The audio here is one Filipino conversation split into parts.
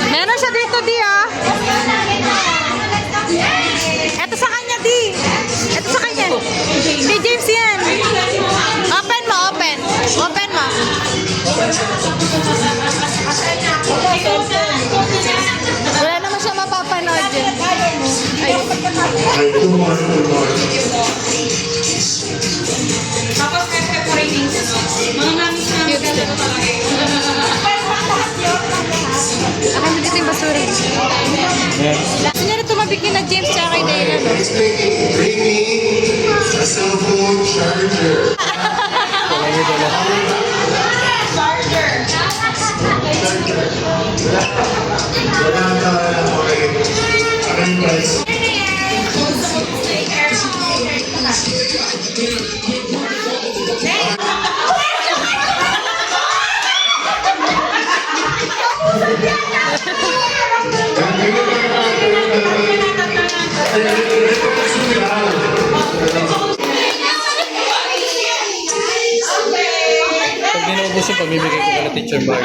Meron siya dito, Di, ah. Ito sa kanya, Di. Ito sa kanya. Di James yan. Open mo, open. Open mo. Wala naman siya mapapanood dyan. Ayun. Tapos kaya po rin yung mga namin siya namin talaga. Akan mo dito yung basura. Gusto niya na tumabik na James tsaka kay Dana. Bring me a cell phone charger. Pag nilaubos yung pamimigay ko na teacher Mark.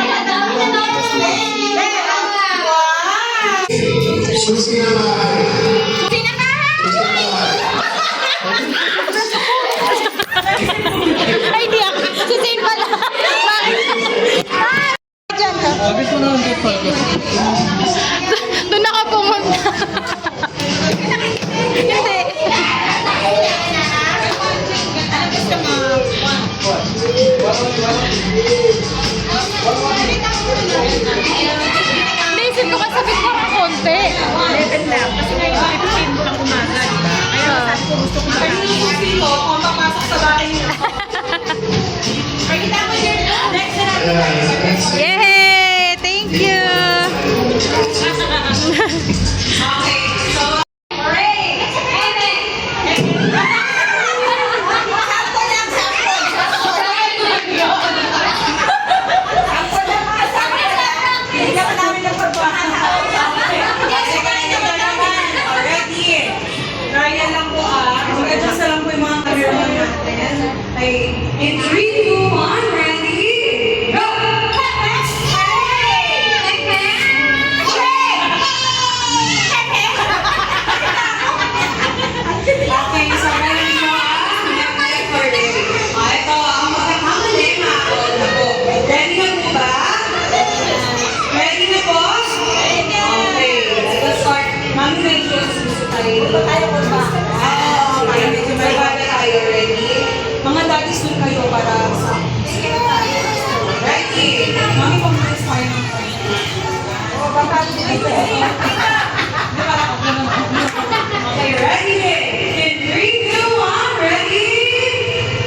Ay, di ako. Si Zane pala. Diyan ka. Sabi ko na ang pa. Doon ako pumunta. Hindi. Naisip ko kasi sabi ko parang konti. Level lang. Kasi ngayon, ipipin mo lang umaga, di ba? Kaya sabi ko gusto ko marami. Kung papasok sa bahay niyo. Pakita mo yun. Next na natin. Yay! Thank you! Okay, so, hooray! Bigyan ka namin ng pagbahan. Kasi kanina pa naman. Already. Ryan lang po mag-adjust na lang po yung mga cameraman natin. Ay, in 3, 2, 1, ready? Go! Okay, so ready nyo recording. Ito, ang magkakamali na po. Ready na po ba? Ready na po? Okay, let's start. Mami, medyo suso tayo. Tayo po ba? Okay, medyo may baga tayo. Ready? Mga daddies doon kayo para sa... Ready? Mami, pag-press tayo ng Okay, ready? In 3, 2, 1, ready?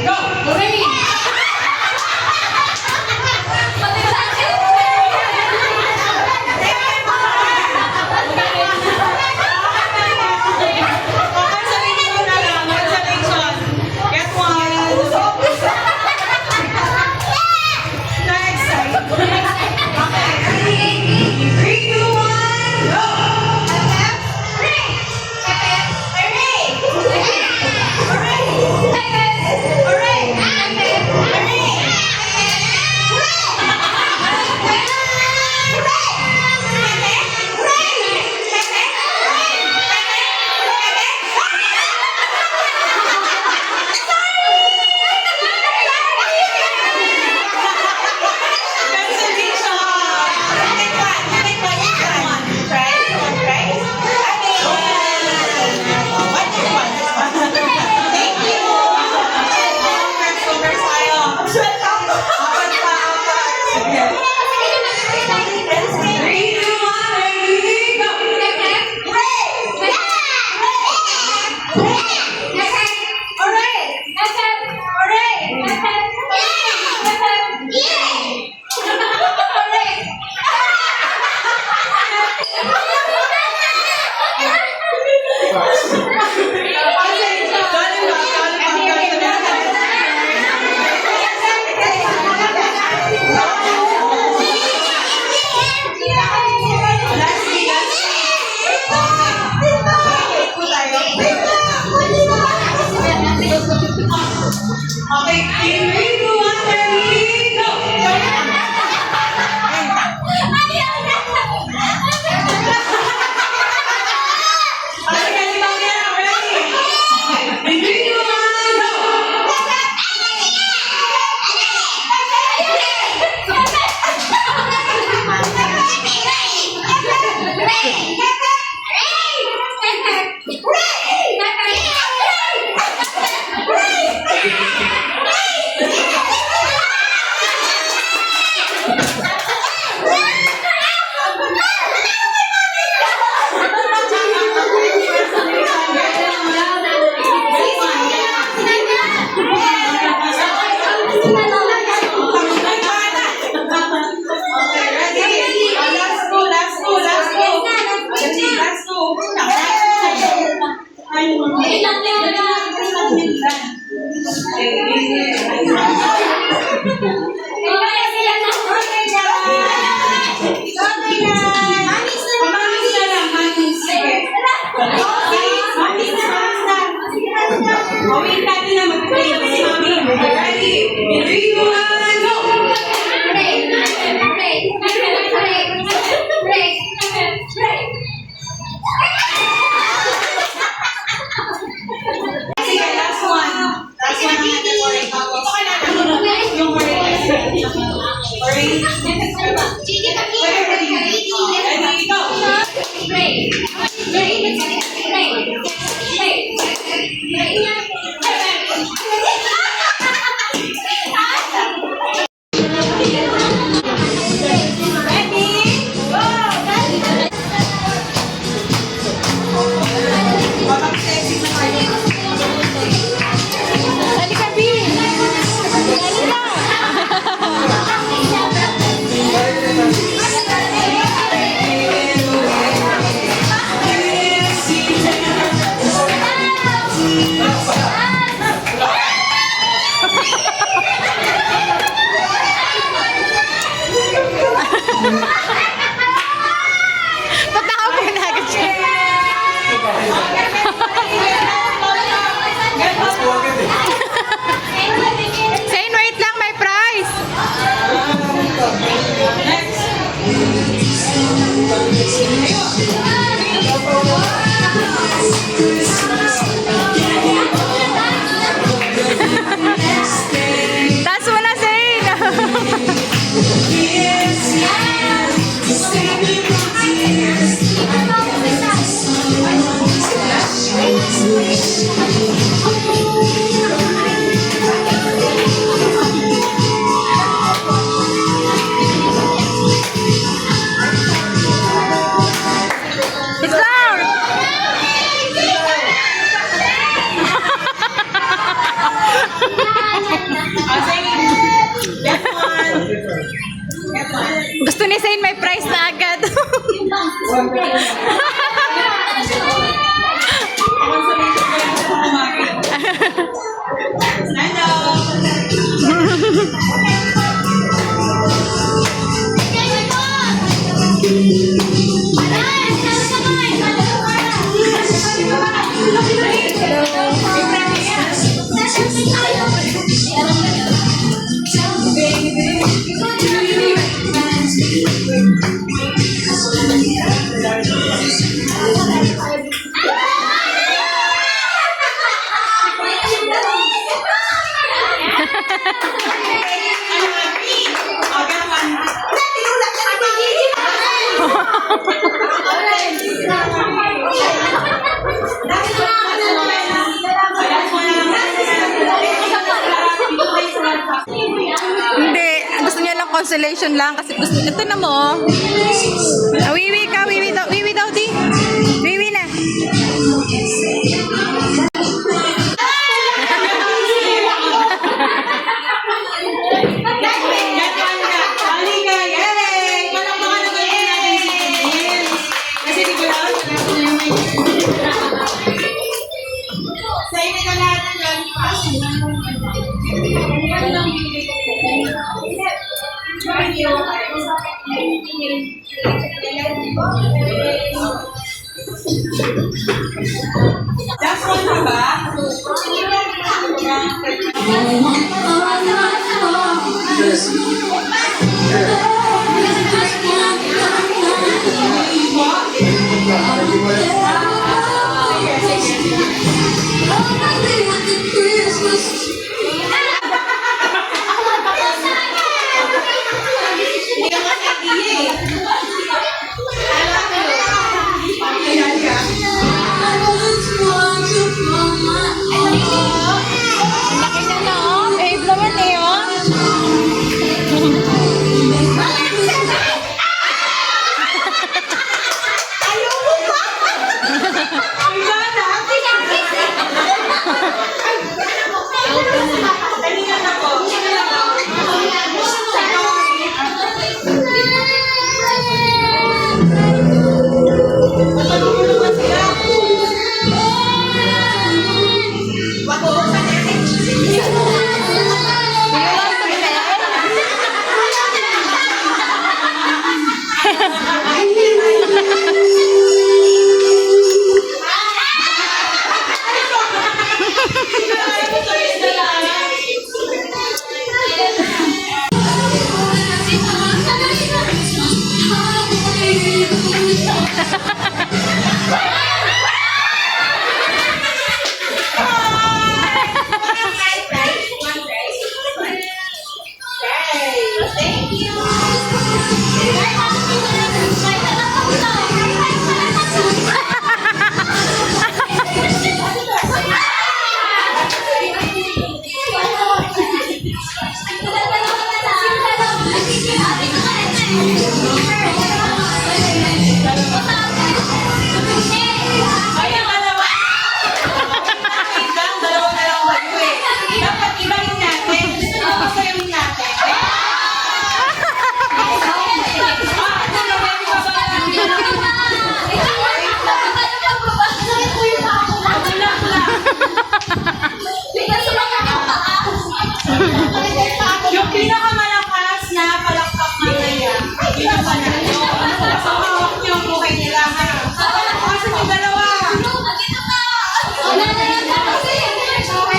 Go! Ready! Cancellation na lang, cancellation. Get one. Next time. Okay, ready? In 3, 2, 1, go! Halika, B! Halika! Patawa mo na agad siya. Saying wait lang, may prize. Taas mo na, Zane. It's down. Gusto ni Zane may prize na agad. Stand up. Hindi, gusto niya lang consolation lang kasi gusto ito na mo. Oh. Wiwi ka, wiwi daw di. Wiwi na. Halika, yay! Palakpakan na kayo natin si Jean. Kasi di ko lang sa inyo na lahat ng Last one na ba? Laki na na oh. Babe naman eh oh. Ay, ang dalawa. Dalawa na lang kayo eh. Dapat ibahin natin. Pasayawin natin. Yung pinakamalakas na palakpak mamaya, yun ang panalo. Pahawak niyo ang buhay nila, ha? Kasi yung dalawa.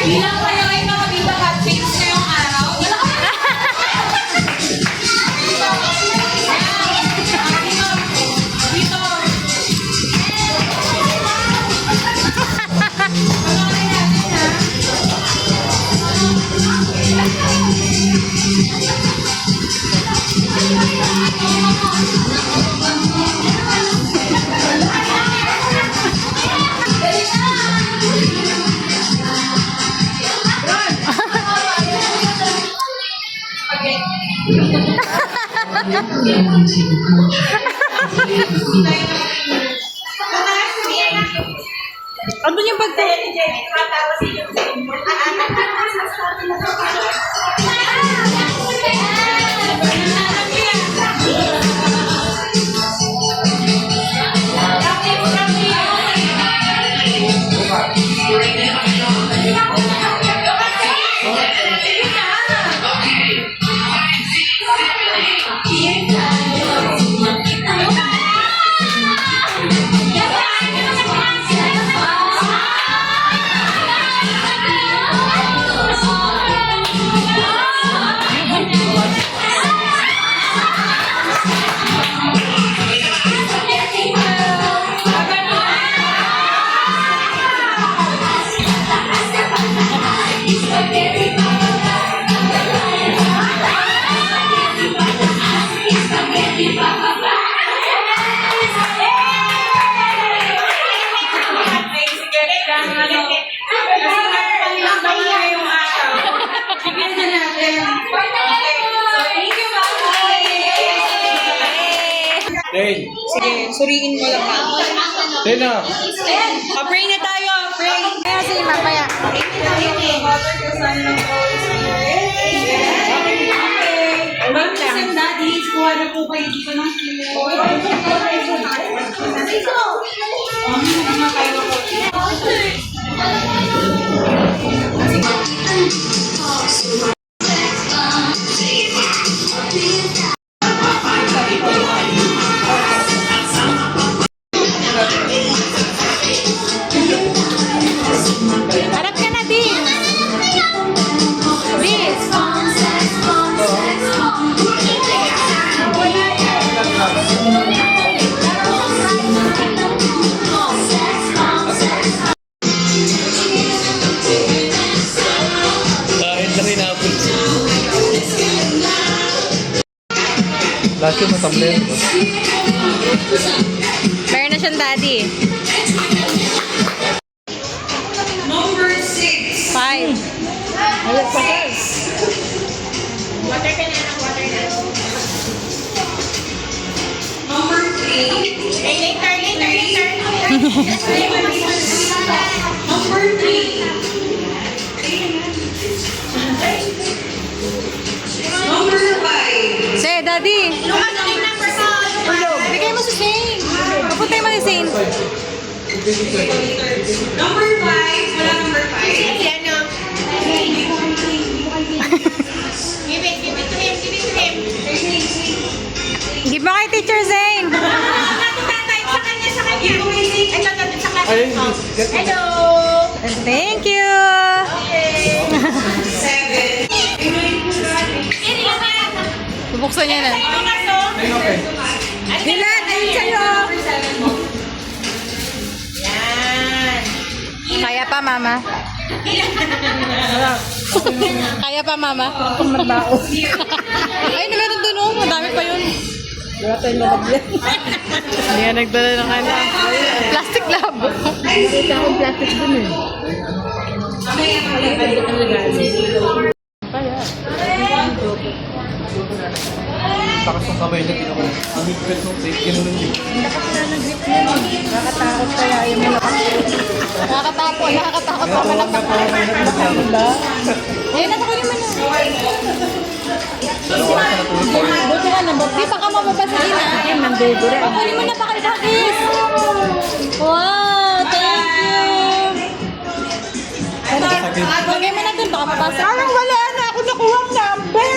Bilang kayo ay makabita ka, change ngayong araw. Dito. Pagkakalay natin, ha? Ano yung bag ko? Dane. Sige, suriin mo lang ha. Dane na. Pray na tayo, pray. Kaya sige, mamaya. Ma'am and Daddy, kuha na po kayo dito ng Harap ka na, Di. Di. Kahit na rinapot. Lahat yung matamlay. Meron na siyang daddy. Number 6. 5. Number 3. Later. Number 3. Number 5. Say, daddy. Bigay mo si Shane. Papuntay mo si Shane. Number 5. Wala number 5. Give mo kay Teacher Zane. Ayun. Thank you. 7. Bubuksan niya na. Okay. Dilan, ayun sa'yo. Kaya pa, mama. Kaya pa, mama. Ay, meron dun, oh. Madami pa yun. Wala tayong lalagyan. Hindi nga nagdala ng ano. Plastic lab. Nakita akong plastic dun eh. Takas ng kamay na ginawa. Ang higpit nung safe, gano'n din. Nakakatakot kaya yung Nakakatakot pa malapit. Diba? Ayun, nasa ko naman na. Buti ka na, di pa ka mapapasigin na. Ayun, nandugo rin. Kunin mo na pa kayo kakis. Wow, thank you. Lagay mo na dun, baka mapasok. Parang wala na ako nakuha ang number.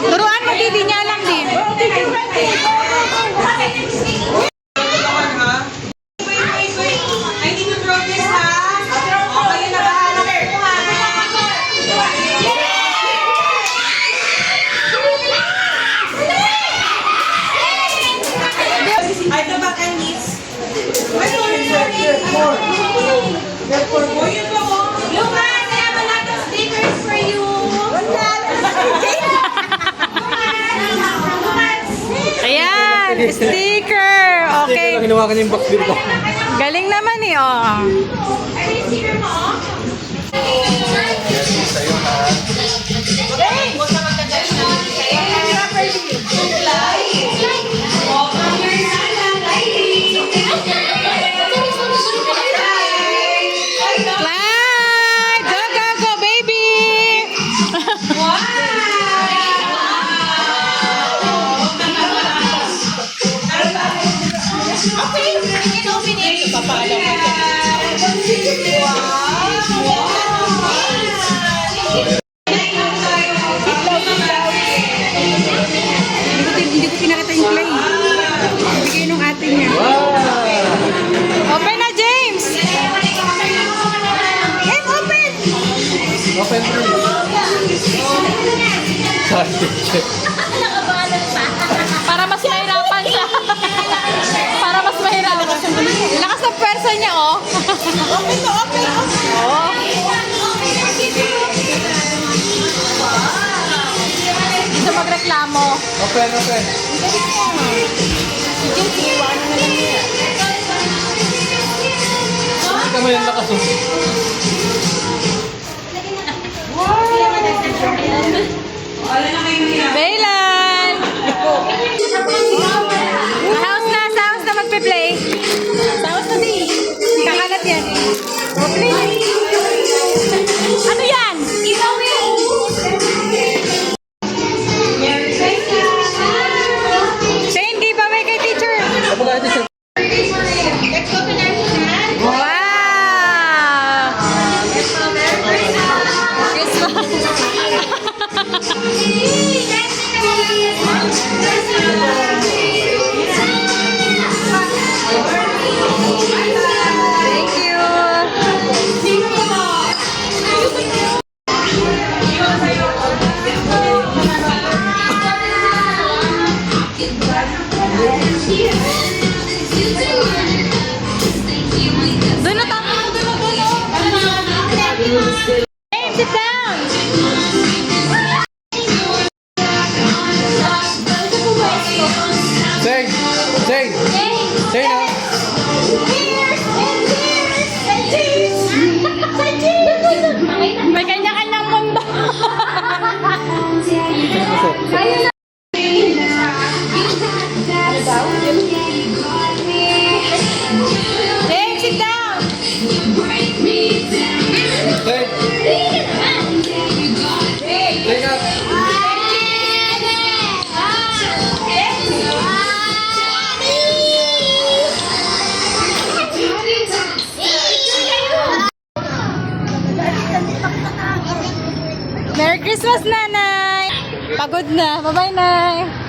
Turuan mo, Didi niya lang din. I need to draw this, ha? Okay na ba? Ay, the back and knees. Ay, Lucas, I have a lot of stickers for you. Ayan, sticker. Okay. Hinawakan yung box dito. Galing naman eh, oh. Ay, sticker mo? Clyde! Go, go, go, baby! Hindi ko pinakita yung play. Bigay nung ate niya. Open na, James! Game open! Open through. Sorry, check. Para mas mahirapan siya. Para mas mahirapan. Lakas ng pwersa niya, oh. Open to open! Oh. Dito magreklamo. Open, open. Hindi ka may lakas. Wala na kayo mahirap. Bailan! Sa house na magpe-play. Sa house na din. Kakalat yan. Ano yan? Ikaw yun. Shane, giveaway kay teacher. Kapag ate siya. Wow! Thank you. Doon na tayo. Hey, sit down. Say, say, say na. May kanya-kanyang mundo. James, sit down. Say, say up. Merry Christmas, Nanay! Pagod na. Bye-bye, Nay!